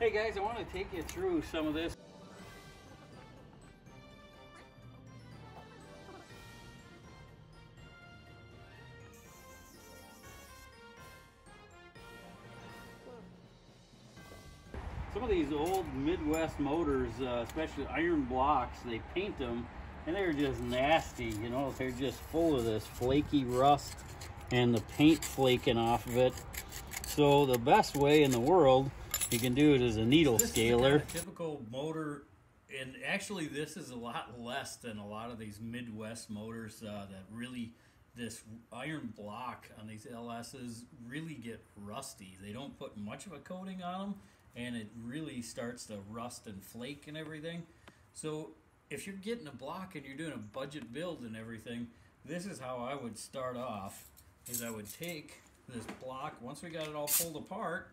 Hey guys, I want to take you through some of this. Some of these old Midwest motors, especially iron blocks, they paint them and they're just nasty, you know, they're just full of this flaky rust and the paint flaking off of it. So the best way in the world you can do it is a needle scaler. This is a typical motor, and actually this is a lot less than a lot of these Midwest motors that really, this iron block on these LS's really get rusty. They don't put much of a coating on them, and it really starts to rust and flake and everything. So if you're getting a block and you're doing a budget build and everything, this is how I would start off, is I would take this block, once we got it all pulled apart,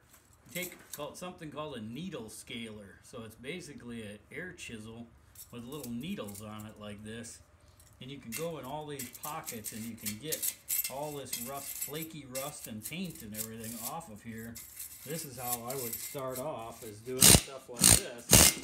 take something called a needle scaler. So it's basically an air chisel with little needles on it like this, and you can go in all these pockets and you can get all this rust, flaky rust and paint and everything off of here. This is how I would start off, is doing stuff like this.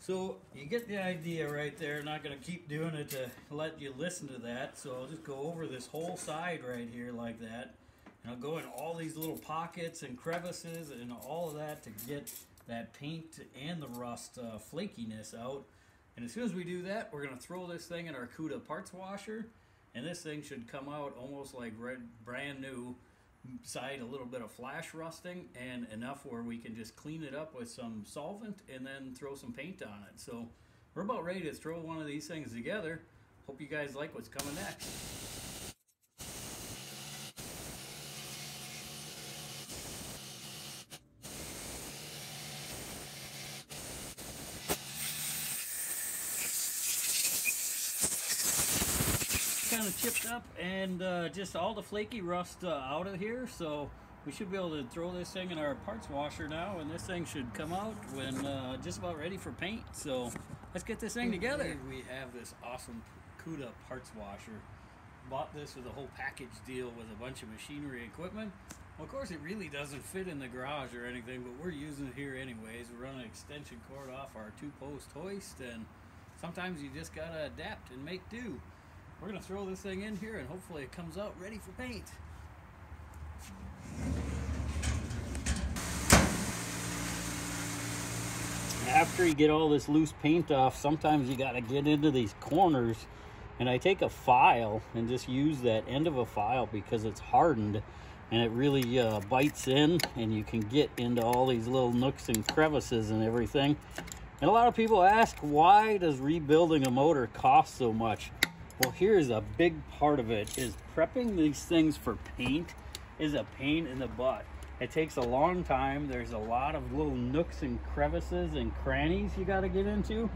So you get the idea right there. Not going to keep doing it to let you listen to that. So I'll just go over this whole side right here like that. And I'll go in all these little pockets and crevices and all of that to get that paint and the rust flakiness out. And as soon as we do that, we're going to throw this thing in our Cuda parts washer. And this thing should come out almost like brand new. Side a little bit of flash rusting and enough where we can just clean it up with some solvent and then throw some paint on it. So we're about ready to throw one of these things together. Hope you guys like what's coming next. Kind of chipped up and just all the flaky rust out of here, so we should be able to throw this thing in our parts washer now, and this thing should come out when just about ready for paint. So let's get this thing together. We have this awesome Cuda parts washer. Bought this with a whole package deal with a bunch of machinery equipment. Well, of course it really doesn't fit in the garage or anything, but we're using it here anyways. We're running an extension cord off our 2-post hoist, and sometimes you just gotta adapt and make do. We're going to throw this thing in here and hopefully it comes out ready for paint. After you get all this loose paint off, sometimes you got to get into these corners, and I take a file and just use that end of a file because it's hardened and it really bites in, and you can get into all these little nooks and crevices and everything. And a lot of people ask, why does rebuilding a motor cost so much? Well, here's a big part of it, is prepping these things for paint is a pain in the butt. It takes a long time. There's a lot of little nooks and crevices and crannies you got to get into,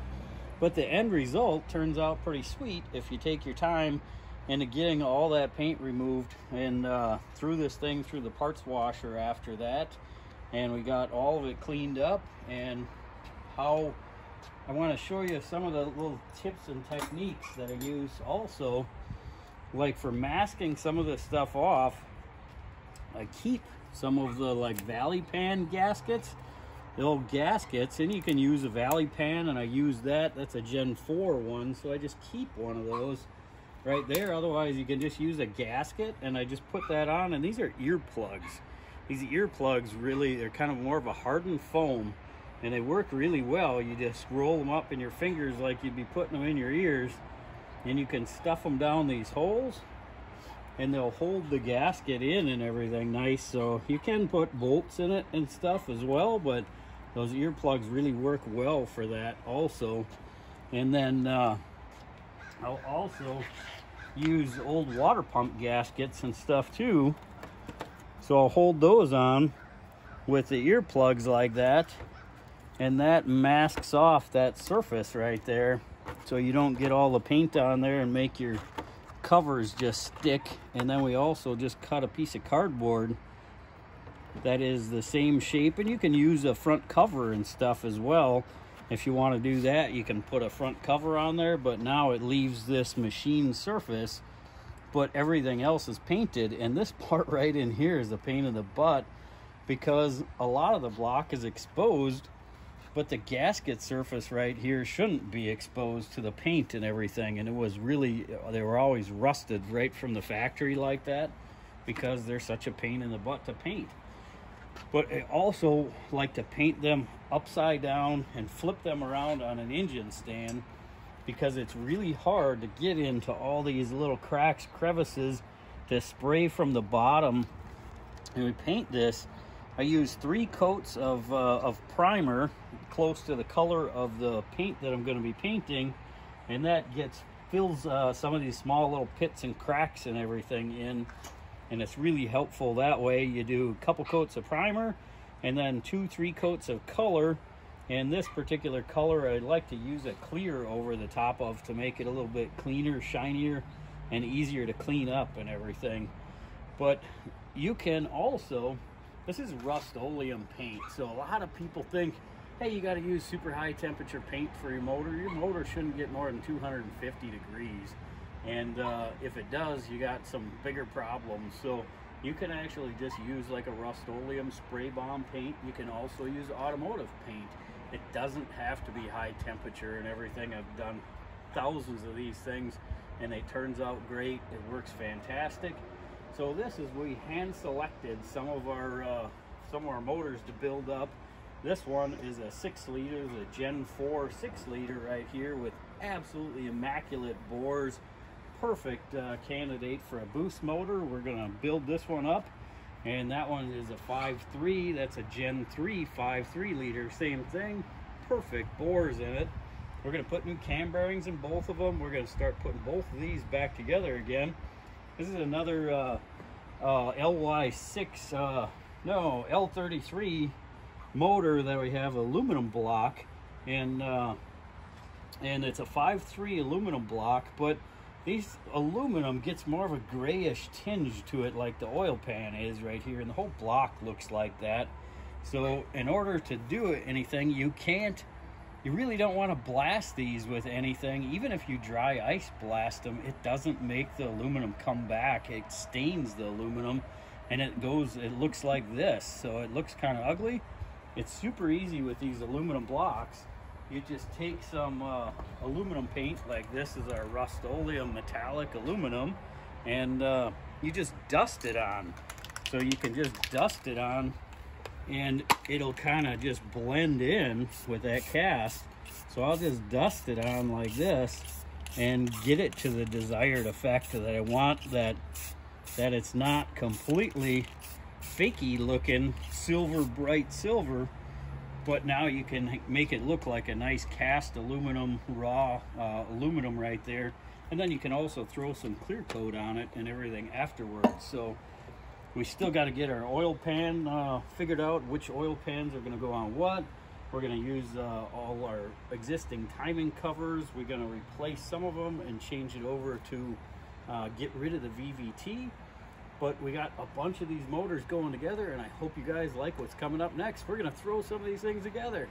but the end result turns out pretty sweet if you take your time into getting all that paint removed and through this thing through the parts washer after that. And we got all of it cleaned up, and how I want to show you some of the little tips and techniques that I use also. Like for masking some of this stuff off, I keep some of the like valley pan gaskets, the old gaskets, and you can use a valley pan, and I use that. That's a Gen 4 one, so I just keep one of those right there. Otherwise you can just use a gasket, and I just put that on. And these are earplugs. These earplugs really, they're kind of more of a hardened foam, and they work really well. You just roll them up in your fingers like you'd be putting them in your ears, and you can stuff them down these holes, and they'll hold the gasket in and everything nice. So you can put bolts in it and stuff as well, but those earplugs really work well for that also. And then I'll also use old water pump gaskets and stuff too. So I'll hold those on with the earplugs like that, and that masks off that surface right there, so you don't get all the paint on there and make your covers just stick. And then we also just cut a piece of cardboard that is the same shape, and you can use a front cover and stuff as well. If you want to do that, you can put a front cover on there, but now it leaves this machine surface, but everything else is painted, and this part right in here is the pain in the butt because a lot of the block is exposed, but the gasket surface right here shouldn't be exposed to the paint and everything, and it was really, they were always rusted right from the factory like that because they're such a pain in the butt to paint. But I also like to paint them upside down and flip them around on an engine stand because it's really hard to get into all these little cracks, crevices, to spray from the bottom. And we paint this, I use 3 coats of primer close to the color of the paint that I'm going to be painting, and that fills some of these small little pits and cracks and everything in, and it's really helpful that way. You do a couple coats of primer and then 2-3 coats of color, and this particular color I like to use a clear over the top of to make it a little bit cleaner, shinier, and easier to clean up and everything. But you can also, this is Rust-Oleum paint, so a lot of people think, hey, you got to use super high temperature paint for your motor. Your motor shouldn't get more than 250 degrees, and if it does, you got some bigger problems. So you can actually just use like a Rust-Oleum spray bomb paint. You can also use automotive paint. It doesn't have to be high temperature and everything. I've done thousands of these things and it turns out great. It works fantastic. So this is, we hand selected some of our motors to build up. This one is a 6 liter, the Gen 4 6 liter right here with absolutely immaculate bores. Perfect candidate for a boost motor. We're gonna build this one up, and that one is a 5.3. That's a Gen 3 5.3 liter, same thing, perfect bores in it. We're gonna put new cam bearings in both of them. We're gonna start putting both of these back together again. This is another L33 motor that we have, aluminum block, and it's a 5.3 aluminum block, but these aluminum gets more of a grayish tinge to it like the oil pan is right here, and the whole block looks like that. So in order to do anything, you really don't want to blast these with anything. Even if you dry ice blast them, it doesn't make the aluminum come back. It stains the aluminum and it looks like this, so it looks kind of ugly. It's super easy with these aluminum blocks. You just take some aluminum paint, like this is our Rust-Oleum metallic aluminum, and you just dust it on. So you can just dust it on and it'll kind of just blend in with that cast. So I'll just dust it on like this and get it to the desired effect that I want, that it's not completely fakey looking silver, bright silver, but now you can make it look like a nice cast aluminum, raw aluminum right there. And then you can also throw some clear coat on it and everything afterwards. So we still got to get our oil pan figured out, which oil pans are going to go on what. We're going to use all our existing timing covers. We're going to replace some of them and change it over to get rid of the VVT. But we got a bunch of these motors going together, and I hope you guys like what's coming up next. We're going to throw some of these things together.